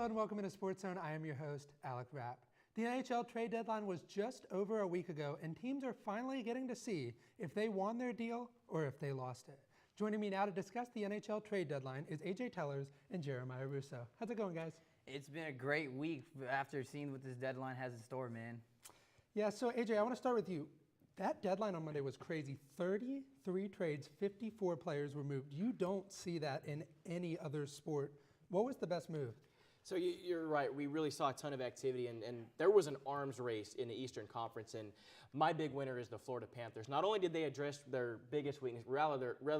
and welcome into Sportszone. I am your host, Alec Rapp. The NHL trade deadline was just over a week ago, and teams are finally getting to see if they won their deal or if they lost it. Joining me now to discuss the NHL trade deadline is AJ Tellers and Jeremiah Russo. How's it going, guys? It's been a great week after seeing what this deadline has in store, man. Yeah, so AJ, I want to start with you. That deadline on Monday was crazy. 33 trades, 54 players were moved. You don't see that in any other sport. What was the best move? So you're right. We really saw a ton of activity, and there was an arms race in the Eastern Conference, and my big winner is the Florida Panthers. Not only did they address their biggest weakness, rather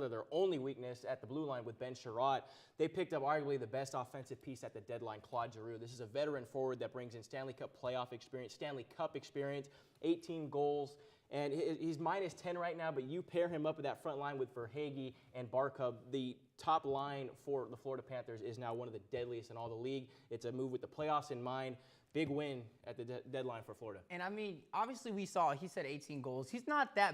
their only weakness at the blue line with Ben Sherratt, they picked up arguably the best offensive piece at the deadline, Claude Giroux. This is a veteran forward that brings in Stanley Cup playoff experience, Stanley Cup experience, 18 goals. And he's minus 10 right now, but you pair him up with that front line with Verhaeghe and Barkov. The top line for the Florida Panthers is now one of the deadliest in all the league. It's a move with the playoffs in mind. Big win at the deadline for Florida. And I mean, obviously we saw, he said 18 goals. He's not that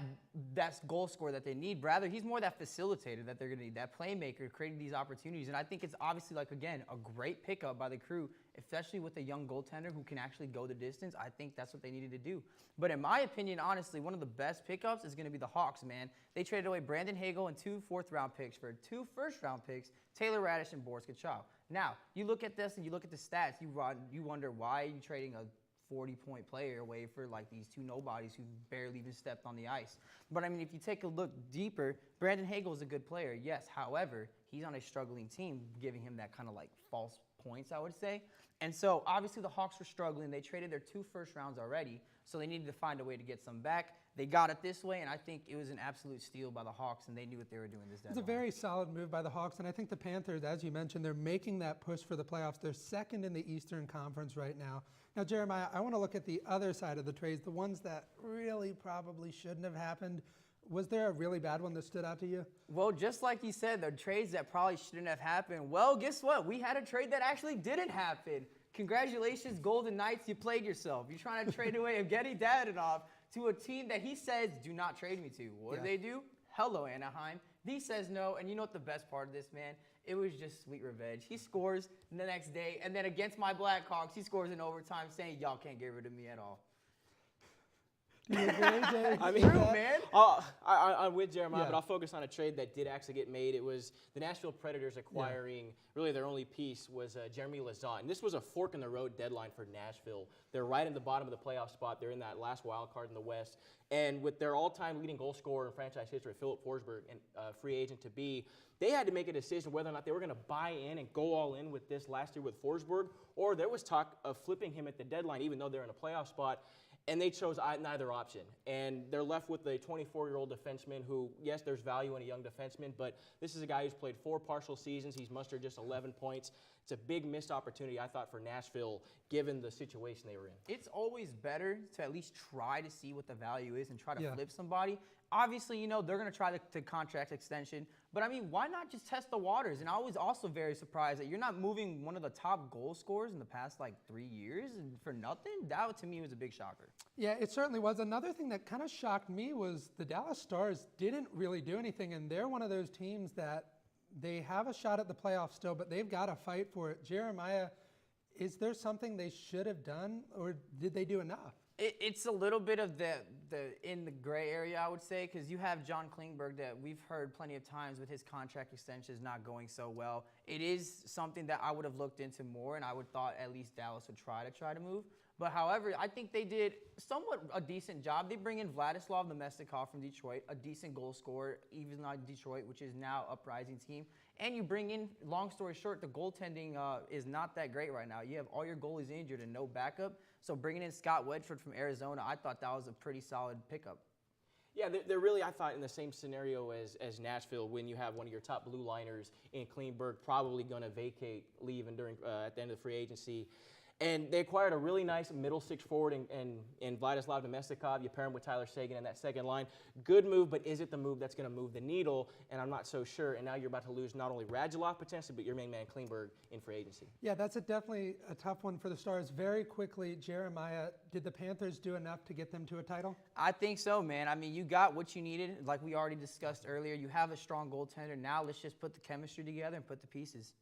best goal scorer that they need. Rather, he's more that facilitator that they're going to need, that playmaker creating these opportunities. And I think it's obviously, like, again, a great pickup by the Crew, especially with a young goaltender who can actually go the distance. I think that's what they needed to do. But in my opinion, honestly, one of the best pickups is going to be the Hawks, man. They traded away Brandon Hagel and 2 fourth-round picks for 2 first-round picks, Taylor Radish and Boris Kachov. Now, you look at this and you look at the stats, you wonder why are you trading a 40-point player away for like these 2 nobodies who barely even stepped on the ice. But I mean, if you take a look deeper, Brandon Hagel is a good player, yes. However, he's on a struggling team, giving him that kind of like false points, I would say. And so obviously the Hawks were struggling. They traded their 2 first rounds already, so they needed to find a way to get some back. They got it this way, and I think it was an absolute steal by the Hawks, and they knew what they were doing this deadline. It's a very solid move by the Hawks, and I think the Panthers, as you mentioned, they're making that push for the playoffs. They're second in the Eastern Conference right now. Now, Jeremiah, I want to look at the other side of the trades, the ones that really probably shouldn't have happened. Was there a really bad one that stood out to you? Well, just like you said, the trades that probably shouldn't have happened. Well, guess what? We had a trade that actually didn't happen. Congratulations, Golden Knights. You played yourself. You're trying to trade away Evgeny Dadonov to a team that he says, do not trade me to. What do they do? Hello, Anaheim. He says no, and you know what the best part of this, man? It was just sweet revenge. He scores the next day, and then against my Blackhawks, he scores in overtime saying, y'all can't get rid of me at all. I mean, true, man. I'm with Jeremiah, but I'll focus on a trade that did actually get made. It was the Nashville Predators acquiring, really their only piece was Jeremy Lauzon. And this was a fork-in-the-road deadline for Nashville. They're right in the bottom of the playoff spot. They're in that last wild card in the West. And with their all-time leading goal scorer in franchise history, Philip Forsberg, and free agent to be, they had to make a decision whether or not they were going to buy in and go all in with this last year with Forsberg, or there was talk of flipping him at the deadline, even though they're in a playoff spot. And they chose neither option. And they're left with a 24-year-old defenseman who, yes, there's value in a young defenseman, but this is a guy who's played 4 partial seasons. He's mustered just 11 points. It's a big missed opportunity, I thought, for Nashville, given the situation they were in. It's always better to at least try to see what the value is and try to flip somebody. Obviously, you know, they're going to try the contract extension. But, I mean, why not just test the waters? And I was also very surprised that you're not moving one of the top goal scorers in the past, like, 3 years and for nothing. That, to me, was a big shocker. Yeah, it certainly was. Another thing that kind of shocked me was the Dallas Stars didn't really do anything, and they're one of those teams that they have a shot at the playoffs still, but they've got to fight for it. Jeremiah, is there something they should have done, or did they do enough? It's a little bit of the in the gray area, I would say, because you have John Klingberg that we've heard plenty of times with his contract extensions not going so well. It is something that I would have looked into more, and I would thought at least Dallas would try to move. But however, I think they did somewhat a decent job. They bring in Vladislav Namestnikov from Detroit, a decent goal scorer, even like Detroit, which is now uprising team. And you bring in, long story short, the goaltending is not that great right now. You have all your goalies injured and no backup. So bringing in Scott Wedgford from Arizona, I thought that was a pretty solid pickup. Yeah, they're really, I thought, in the same scenario as Nashville, when you have one of your top blue liners in Klingberg probably going to vacate, leave, and during at the end of the free agency. And they acquired a really nice middle 6 forward in Vladislav Namestnikov. You pair him with Tyler Seguin in that second line. Good move, but is it the move that's going to move the needle? And I'm not so sure. And now you're about to lose not only Radulov potentially, but your main man Klingberg in free agency. Yeah, that's definitely a tough one for the Stars. Very quickly, Jeremiah, did the Panthers do enough to get them to a title? I think so, man. I mean, you got what you needed. Like we already discussed earlier, you have a strong goaltender. Now let's just put the chemistry together and put the pieces.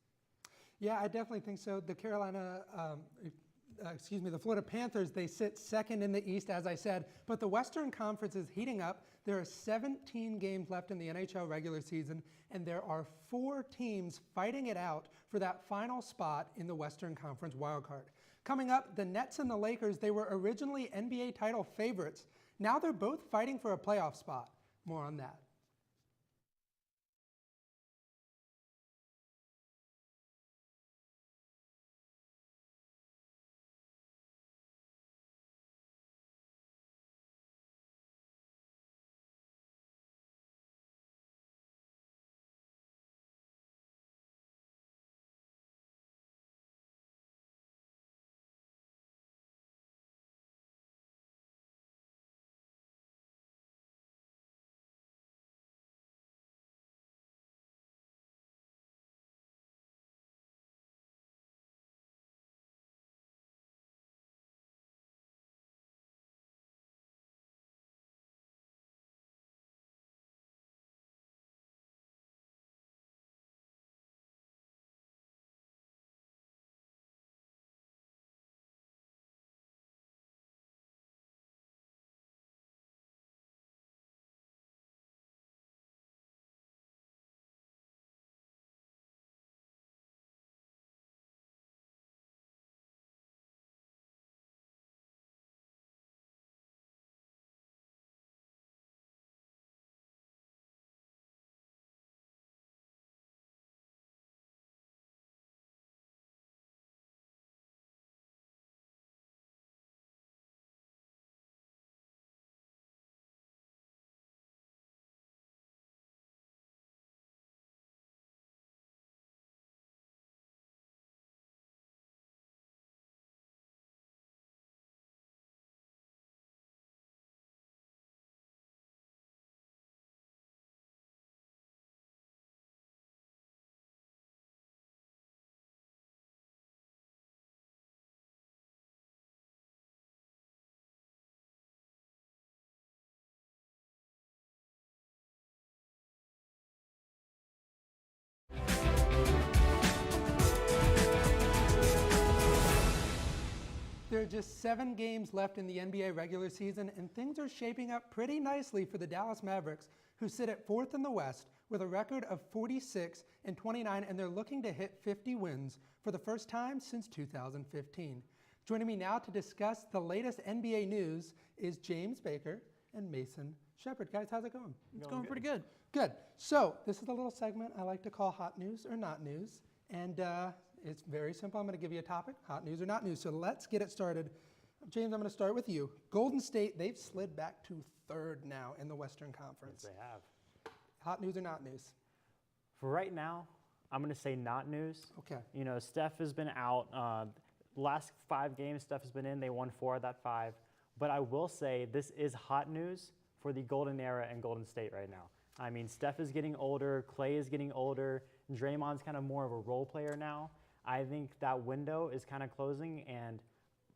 Yeah, I definitely think so. The the Florida Panthers, they sit second in the East, as I said, but the Western Conference is heating up. There are 17 games left in the NHL regular season, and there are 4 teams fighting it out for that final spot in the Western Conference wildcard. Coming up, the Nets and the Lakers, they were originally NBA title favorites. Now they're both fighting for a playoff spot. More on that. There are just 7 games left in the NBA regular season, and things are shaping up pretty nicely for the Dallas Mavericks, who sit at 4th in the West with a record of 46-29, and they're looking to hit 50 wins for the first time since 2015. Joining me now to discuss the latest NBA news is James Baker and Mason Shepard. Guys, how's it going? It's going pretty good. Good. So this is a little segment I like to call Hot News or Not News, and it's very simple. I'm going to give you a topic, hot news or not news. So let's get it started. James, I'm going to start with you. Golden State, they've slid back to 3rd now in the Western Conference. Yes, they have. Hot news or not news? For right now, I'm going to say not news. Okay. You know, Steph has been out. Last 5 games Steph has been in. They won 4 of that 5. But I will say this is hot news for the Golden Era and Golden State right now. I mean, Steph is getting older. Klay is getting older. Draymond's kind of more of a role player now. I think that window is kind of closing, and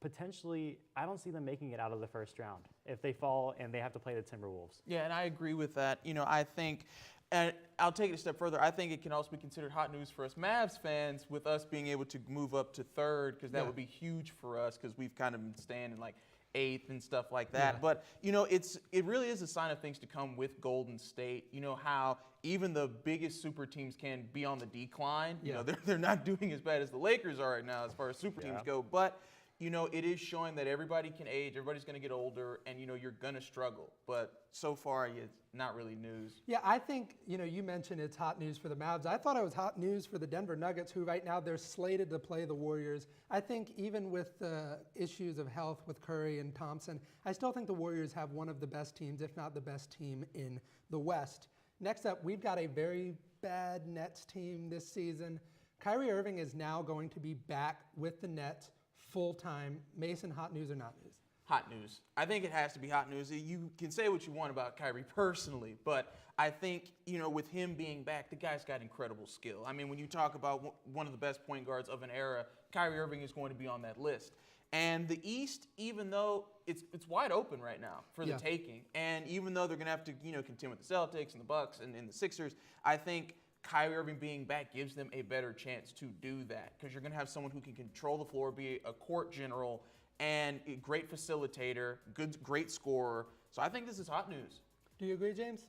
potentially, I don't see them making it out of the first round if they fall and they have to play the Timberwolves. Yeah, and I agree with that. You know, I think, and I'll take it a step further, I think it can also be considered hot news for us Mavs fans with us being able to move up to 3rd, because that would be huge for us because we've kind of been staying in like 8th and stuff like that. Yeah. But, you know, it really is a sign of things to come with Golden State. You know how even the biggest super teams can be on the decline. You know, they're not doing as bad as the Lakers are right now as far as super teams go. But, you know, it is showing that everybody can age, everybody's going to get older, and, you know, you're going to struggle. But so far, it's not really news. Yeah, I think, you know, you mentioned it's hot news for the Mavs. I thought it was hot news for the Denver Nuggets, who right now they're slated to play the Warriors. I think even with the issues of health with Curry and Thompson, I still think the Warriors have one of the best teams, if not the best team in the West. Next up, we've got a very bad Nets team this season. Kyrie Irving is now going to be back with the Nets full-time. Mason, hot news or not news? Hot news. I think it has to be hot news. You can say what you want about Kyrie personally, but I think, you know, with him being back, the guy's got incredible skill. I mean, when you talk about one of the best point guards of an era, Kyrie Irving is going to be on that list. And the East, even though it's wide open right now for the taking, and even though they're going to have to, you know, contend with the Celtics and the Bucks and the Sixers, I think Kyrie Irving being back gives them a better chance to do that because you're going to have someone who can control the floor, be a court general, and a great facilitator, great scorer. So I think this is hot news. Do you agree, James?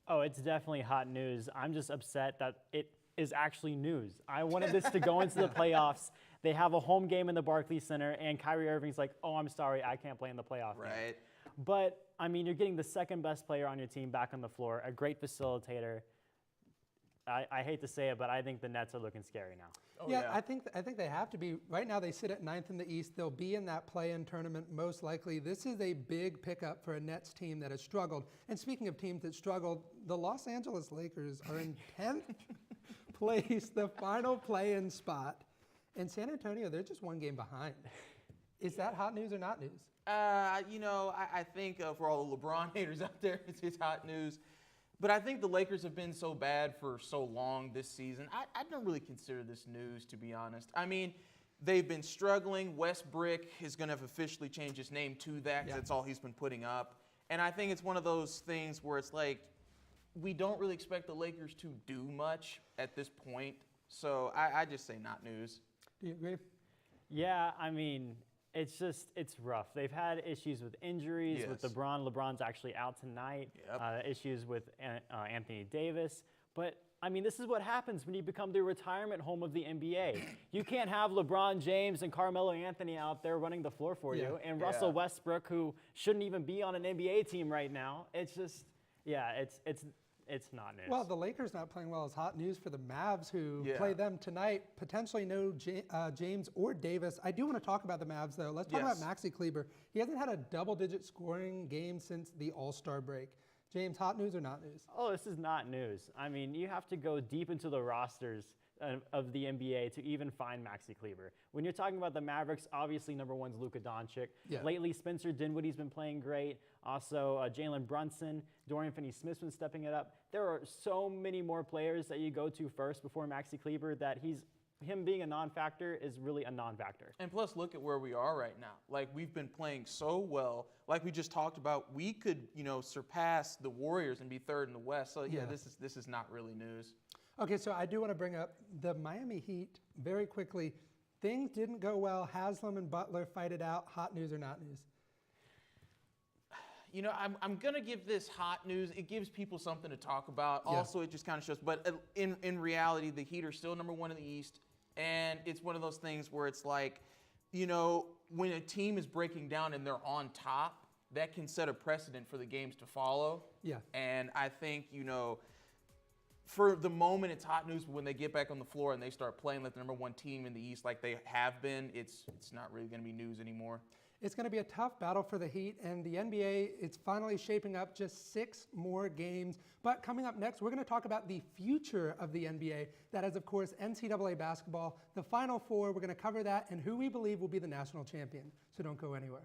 Oh, it's definitely hot news. I'm just upset that it is actually news. I wanted this to go into the playoffs. They have a home game in the Barclays Center, and Kyrie Irving's like, oh, I'm sorry, I can't play in the playoff game. Right. But, I mean, you're getting the second best player on your team back on the floor, a great facilitator. I hate to say it, but I think the Nets are looking scary now. Oh, Yeah, I think they have to be. Right now they sit at 9th in the East. They'll be in that play-in tournament most likely. This is a big pickup for a Nets team that has struggled. And speaking of teams that struggled, the Los Angeles Lakers are in 10th place, the final play-in spot. And San Antonio, they're just one game behind. Is that hot news or not news? I think for all the LeBron haters out there, it's hot news. But I think the Lakers have been so bad for so long this season. I don't really consider this news, to be honest. I mean, they've been struggling. Westbrook is going to have officially changed his name to that because that's all he's been putting up. And I think it's one of those things where it's like we don't really expect the Lakers to do much at this point. So I just say not news. Do you agree? Yeah, I mean, it's rough. They've had issues with injuries with LeBron. LeBron's actually out tonight. Yep. Issues with Anthony Davis. But, I mean, this is what happens when you become the retirement home of the NBA. You can't have LeBron James and Carmelo Anthony out there running the floor for you, and Russell Westbrook, who shouldn't even be on an NBA team right now. It's just, it's not news. Well, the Lakers not playing well is hot news for the Mavs, who play them tonight. Potentially no James or Davis. I do want to talk about the Mavs, though. Let's talk about Maxi Kleber. He hasn't had a double-digit scoring game since the All-Star break. James, hot news or not news? Oh, this is not news. I mean, you have to go deep into the rosters of the NBA to even find Maxi Kleber. When you're talking about the Mavericks, obviously number one's Luka Doncic. Yeah. Lately, Spencer Dinwiddie's been playing great. Also, Jalen Brunson, Dorian Finney-Smith's been stepping it up. There are so many more players that you go to first before Maxi Kleber that him being a non-factor is really a non-factor. And plus, look at where we are right now. Like, we've been playing so well. Like we just talked about, we could, surpass the Warriors and be third in the West. So, this is not really news. Okay, so I do want to bring up the Miami Heat very quickly. Things didn't go well. Haslam and Butler fight it out. Hot news or not news? I'm going to give this hot news. It gives people something to talk about. Also, it just kind of shows. But in reality, the Heat are still number one in the East. And it's one of those things where it's like, when a team is breaking down and they're on top, that can set a precedent for the games to follow. Yeah. And I think, for the moment, it's hot news. But when they get back on the floor and they start playing like the number one team in the East like they have been, it's not really going to be news anymore. It's going to be a tough battle for the Heat, and the NBA, it's finally shaping up just 6 more games. But coming up next, we're going to talk about the future of the NBA. That is, of course, NCAA basketball, the Final Four. We're going to cover that and who we believe will be the national champion. So don't go anywhere.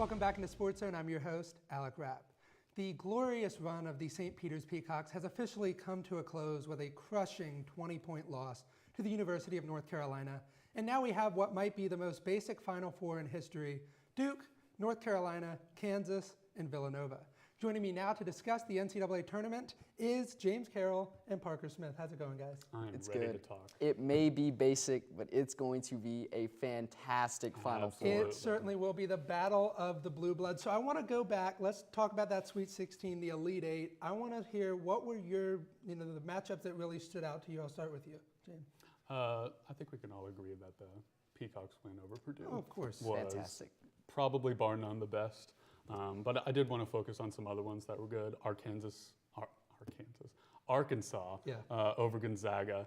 Welcome back into Sportszone. I'm your host, Alec Rapp. The glorious run of the St. Peter's Peacocks has officially come to a close with a crushing 20-point loss to the University of North Carolina. And now we have what might be the most basic Final Four in history: Duke, North Carolina, Kansas, and Villanova. Joining me now to discuss the NCAA tournament is James Carroll and Parker Smith. How's it going, guys? I am It's ready good. to talk. It may be basic, but it's going to be a fantastic Final Four. It certainly will be the battle of the blue blood. So I want to go back. Let's talk about that Sweet 16, the Elite Eight. I want to hear what were your, the matchups that really stood out to you. I'll start with you, James. I think we can all agree that the Peacocks win over Purdue Oh, of course. was Fantastic. probably bar none the best. But I did want to focus on some other ones that were good. Arkansas Yeah. Over Gonzaga.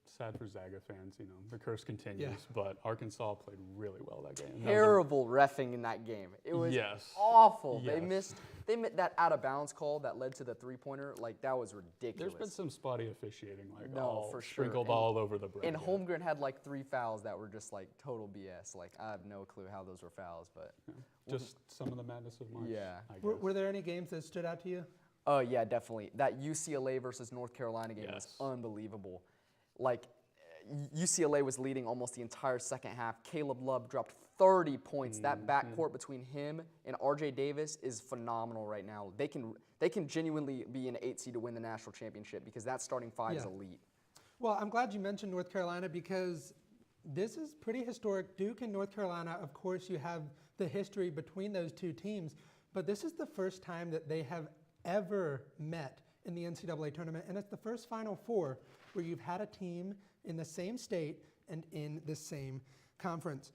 Sad for Zaga fans. The curse continues. Yeah. But Arkansas played really well that game. Terrible refing in that game. It was Yes. awful. Yes. They missed that out of bounds call that led to the 3-pointer. Like, that was ridiculous. There's been some spotty officiating, No, for sure. sprinkled And- all over the bracket. And Holmgren had like 3 fouls that were just like total BS. Like, I have no clue how those were fouls, but Just some of the madness of March. Yeah. I guess. Were there any games that stood out to you? oh yeah, definitely. That UCLA versus North Carolina game was Yes. unbelievable. Like, UCLA was leading almost the entire second half. Caleb Love dropped 30 points. That backcourt between him and RJ Davis is phenomenal right now. They can genuinely be an 8 seed to win the national championship because that starting 5 is Yeah. elite. Well, I'm glad you mentioned North Carolina because this is pretty historic. Duke and North Carolina, of course, you have the history between those two teams, but this is the first time that they have ever met in the NCAA tournament, and it's the first Final Four where you've had a team in the same state and in the same conference.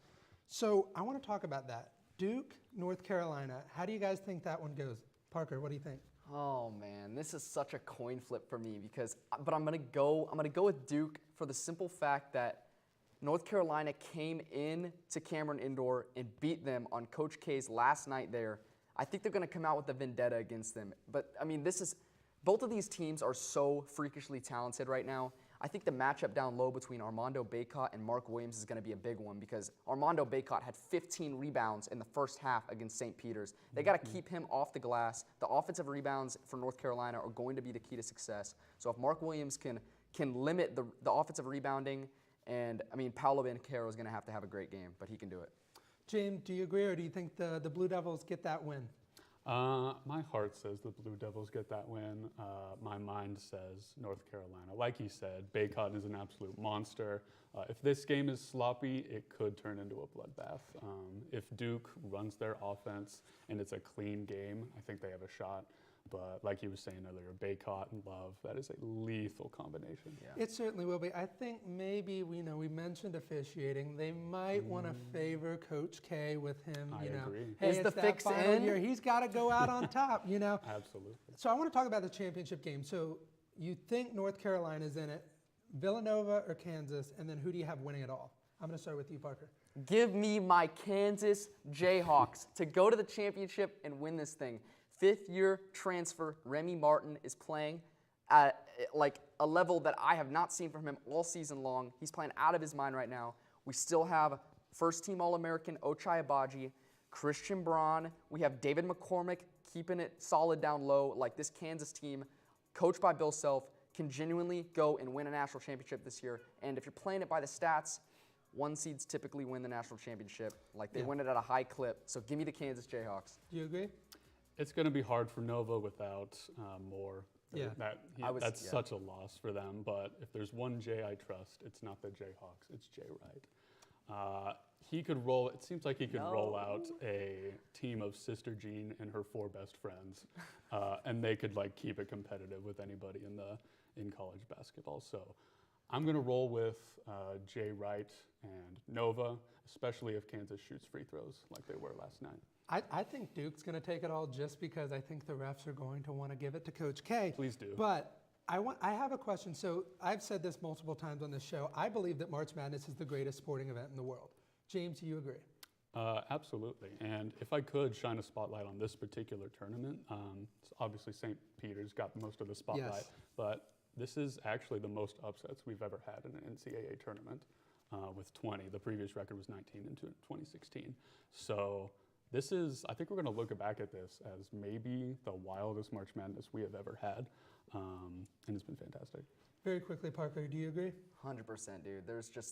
So I want to talk about that. Duke, North Carolina. How do you guys think that one goes? Parker, what do you think? Oh man, this is such a coin flip for me but I'm gonna go with Duke for the simple fact that North Carolina came in to Cameron Indoor and beat them on Coach K's last night there. I think they're gonna come out with a vendetta against them. But I mean, both of these teams are so freakishly talented right now. I think the matchup down low between Armando Bacot and Mark Williams is going to be a big one because Armando Bacot had 15 rebounds in the first half against St. Peter's. They got to keep him off the glass. The offensive rebounds for North Carolina are going to be the key to success. So if Mark Williams can limit the offensive rebounding, and I mean, Paolo Banchero is going to have a great game, but he can do it. James, do you agree, or do you think the Blue Devils get that win? My heart says the Blue Devils get that win. My mind says North Carolina. Like you said, Bacot is an absolute monster. If this game is sloppy, it could turn into a bloodbath. If Duke runs their offense and it's a clean game, I think they have a shot. But like you were saying earlier, Bacot and Love, that is a lethal combination. Yeah. It certainly will be. I think maybe we mentioned officiating. They might want to favor Coach K with him. I agree. Hey, Is it's the that fix final in? year. He's got to go out on top. Absolutely. So I want to talk about the championship game. So you think North Carolina's in it, Villanova or Kansas, and then who do you have winning it all? I'm going to start with you, Parker. Give me my Kansas Jayhawks to go to the championship and win this thing. 5th-year transfer Remy Martin is playing at like a level that I have not seen from him all season long. He's playing out of his mind right now. We still have first-team All-American Ochai Agbaji, Christian Braun. We have David McCormick keeping it solid down low. Like, this Kansas team, coached by Bill Self, can genuinely go and win a national championship this year. And if you're playing it by the stats, 1 seeds typically win the national championship. Like, they win it at a high clip. So give me the Kansas Jayhawks. Do you agree? It's going to be hard for Nova without Moore. Yeah. That's such a loss for them. But if there's one Jay I trust, it's not the Jayhawks, it's Jay Wright. He could roll. It seems like he could roll out a team of Sister Jean and her 4 best friends, and they could like keep it competitive with anybody in college basketball. So I'm going to roll with Jay Wright and Nova, especially if Kansas shoots free throws like they were last night. I think Duke's going to take it all just because I think the refs are going to want to give it to Coach K. Please do. But I have a question. So I've said this multiple times on this show. I believe that March Madness is the greatest sporting event in the world. James, do you agree? Absolutely. And if I could shine a spotlight on this particular tournament, obviously St. Peter's got most of the spotlight, Yes. but this is actually the most upsets we've ever had in an NCAA tournament with 20. The previous record was 19 in 2016. So I think we're going to look back at this as maybe the wildest March Madness we have ever had, and it's been fantastic. Very quickly, Parker, do you agree? 100%, dude.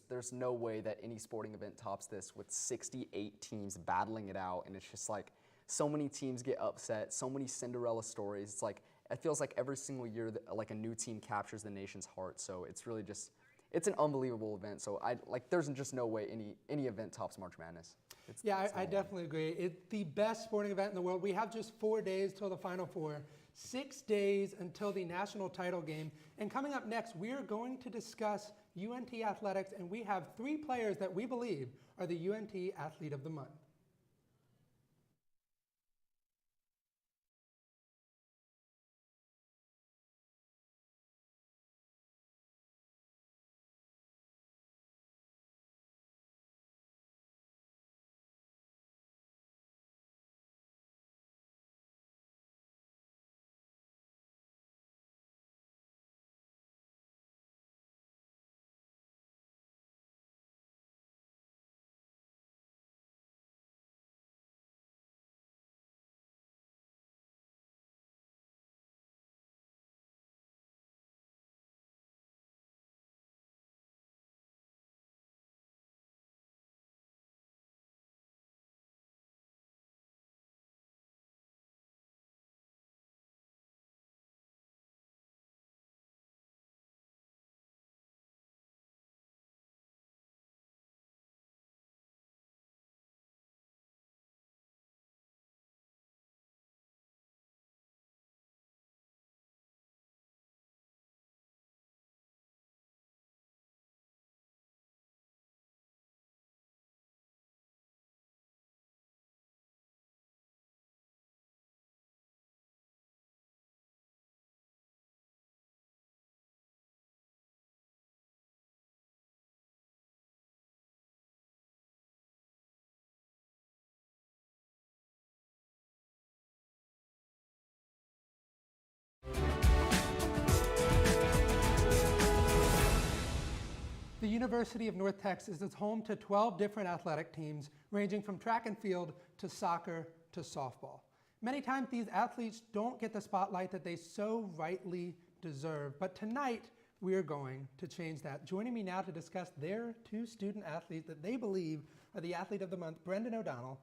There's no way that any sporting event tops this with 68 teams battling it out, and it's just like so many teams get upset, so many Cinderella stories. It's like it feels like every single year that like a new team captures the nation's heart. So it's really just it's an unbelievable event. So there's just no way any event tops March Madness. I definitely agree. It's the best sporting event in the world. We have just 4 days till the Final Four, 6 days until the national title game. And coming up next, we are going to discuss UNT athletics, and we have 3 players that we believe are the UNT Athlete of the Month. The University of North Texas is home to 12 different athletic teams, ranging from track and field to soccer to softball. Many times these athletes don't get the spotlight that they so rightly deserve, but tonight we are going to change that. Joining me now to discuss their 2 student athletes that they believe are the Athlete of the Month, Brendan O'Donnell,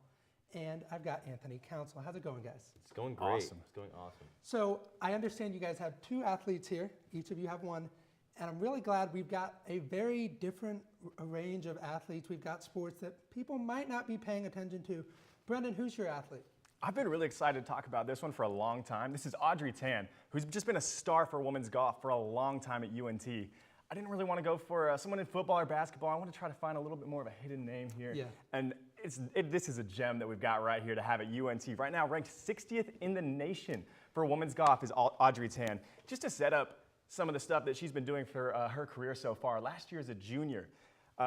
and I've got Anthony Council. How's it going, guys? It's going great. Awesome. It's going awesome. So I understand you guys have 2 athletes here. Each of you have 1. And I'm really glad we've got a very different range of athletes. We've got sports that people might not be paying attention to. Brendan, who's your athlete? I've been really excited to talk about this one for a long time. This is Audrey Tan, who's just been a star for women's golf for a long time at UNT. I didn't really want to go for someone in football or basketball. I want to try to find a little bit more of a hidden name here. Yeah. And this is a gem that we've got right here to have at UNT. Right now, ranked 60th in the nation for women's golf is Audrey Tan. Just to set up some of the stuff that she's been doing for her career so far. Last year as a junior,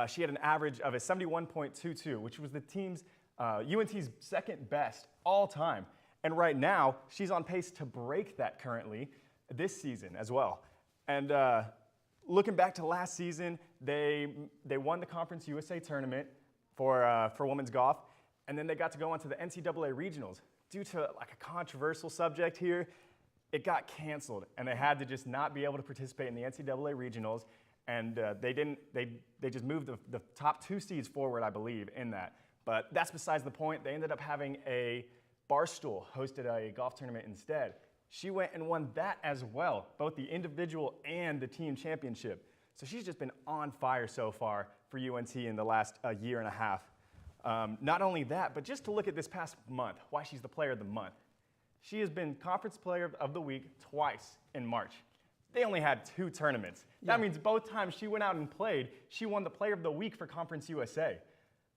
she had an average of a 71.22, which was the team's UNT's second best all time. And right now, she's on pace to break that currently this season as well. And looking back to last season, they won the Conference USA tournament for women's golf, and then they got to go on to the NCAA regionals. Due to like a controversial subject here, it got canceled, and they had to just not be able to participate in the NCAA regionals, and they just moved the top 2 seeds forward, I believe, in that. But that's besides the point. They ended up having a Barstool hosted a golf tournament instead. She went and won that as well, both the individual and the team championship. So she's just been on fire so far for UNT in the last year and a half. Not only that, but just to look at this past month, why she's the player of the month. She has been Conference Player of the Week twice in March. They only had 2 tournaments. Yeah. That means both times she went out and played, she won the Player of the Week for Conference USA.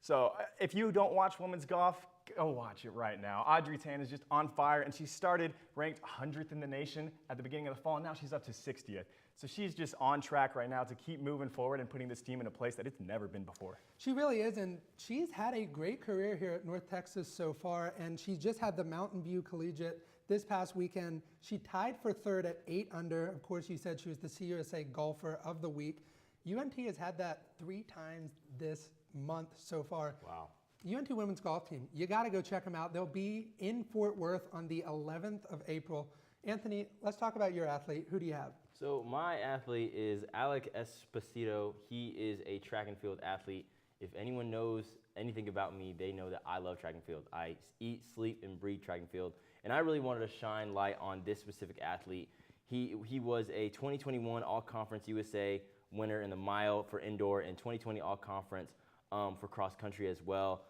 So if you don't watch women's golf, go watch it right now. Audrey Tan is just on fire, and she started ranked 100th in the nation at the beginning of the fall, and now she's up to 60th. So she's just on track right now to keep moving forward and putting this team in a place that it's never been before. She really is, and she's had a great career here at North Texas so far, and she just had the Mountain View Collegiate this past weekend. She tied for 3rd at 8 under. Of course, you said she was the CUSA Golfer of the Week. UNT has had that 3 times this month so far. Wow. UNT women's golf team, you got to go check them out. They'll be in Fort Worth on the 11th of April. Anthony, let's talk about your athlete. Who do you have? So my athlete is Alec Esposito. He is a track and field athlete. If anyone knows anything about me, they know that I love track and field. I eat, sleep, and breathe track and field. And I really wanted to shine light on this specific athlete. He was a 2021 All-Conference USA winner in the mile for indoor and 2020 All-Conference for cross country as well.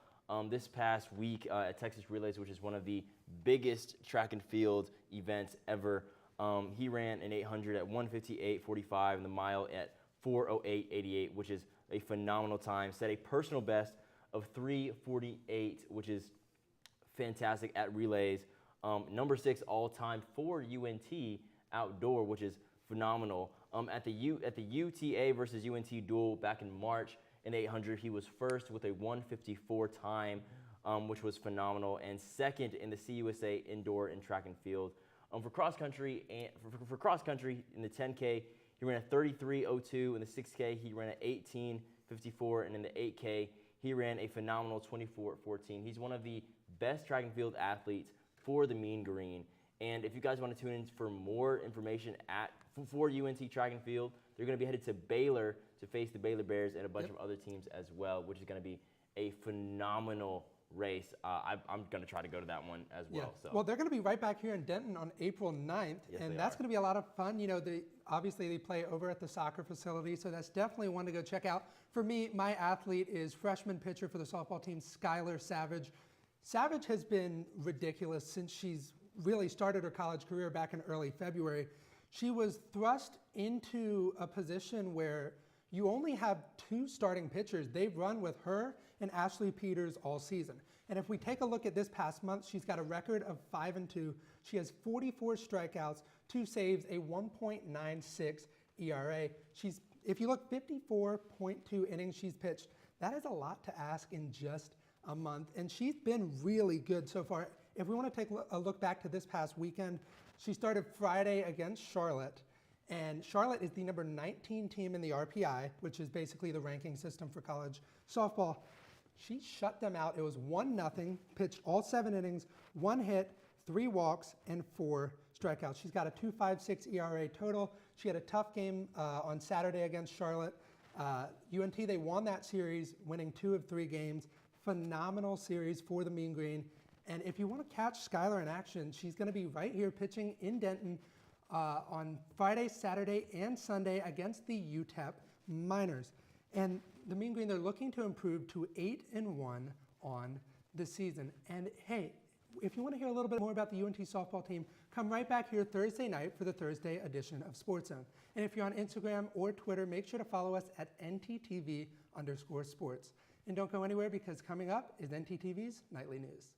This past week at Texas Relays, which is one of the biggest track and field events ever, he ran an 800 at 1:58.45 and the mile at 4:08.88, which is a phenomenal time. Set a personal best of 3:48, which is fantastic at relays. Number 6 all-time for UNT outdoor, which is phenomenal. At the UTA versus UNT duel back in March in 800, he was first with a 1:54 time, which was phenomenal, and second in the CUSA indoor and track and field. For cross country in the 10K, he ran a 33:02. In the 6K, he ran a 18:54, and in the 8K, he ran a phenomenal 24:14. He's one of the best track and field athletes for the Mean Green. And if you guys want to tune in for more information for UNT track and field, they're going to be headed to Baylor to face the Baylor Bears and a bunch of other teams as well, which is going to be a phenomenal race. I'm going to try to go to that one as well. So. Well, they're going to be right back here in Denton on April 9th, and that's going to be a lot of fun. You know, obviously they play over at the soccer facility, so that's definitely one to go check out. For me, my athlete is freshman pitcher for the softball team, Skylar Savage. Savage has been ridiculous since she's really started her college career back in early February. She was thrust into a position where you only have 2 starting pitchers. They've run with her and Ashley Peters all season. And if we take a look at this past month, she's got a record of 5-2. She has 44 strikeouts, 2 saves, a 1.96 ERA. If you look, 54.2 innings she's pitched. That is a lot to ask in just a month, and she's been really good so far. If we want to take a look back to this past weekend, she started Friday against Charlotte, and Charlotte is the number 19 team in the RPI, which is basically the ranking system for college softball. She shut them out. It was 1-0, pitched all 7 innings, 1 hit, 3 walks, and 4 strikeouts. She's got a 2.56 ERA total. She had a tough game on Saturday against Charlotte. UNT, they won that series, winning 2 of 3 games. Phenomenal series for the Mean Green. And if you want to catch Skylar in action, she's going to be right here pitching in Denton on Friday, Saturday, and Sunday against the UTEP Miners. And the Mean Green, they're looking to improve to 8-1 on the season. And hey, if you want to hear a little bit more about the UNT softball team, come right back here Thursday night for the Thursday edition of Sportszone. And if you're on Instagram or Twitter, make sure to follow us at NTTV_sports. And don't go anywhere, because coming up is NTTV's Nightly News.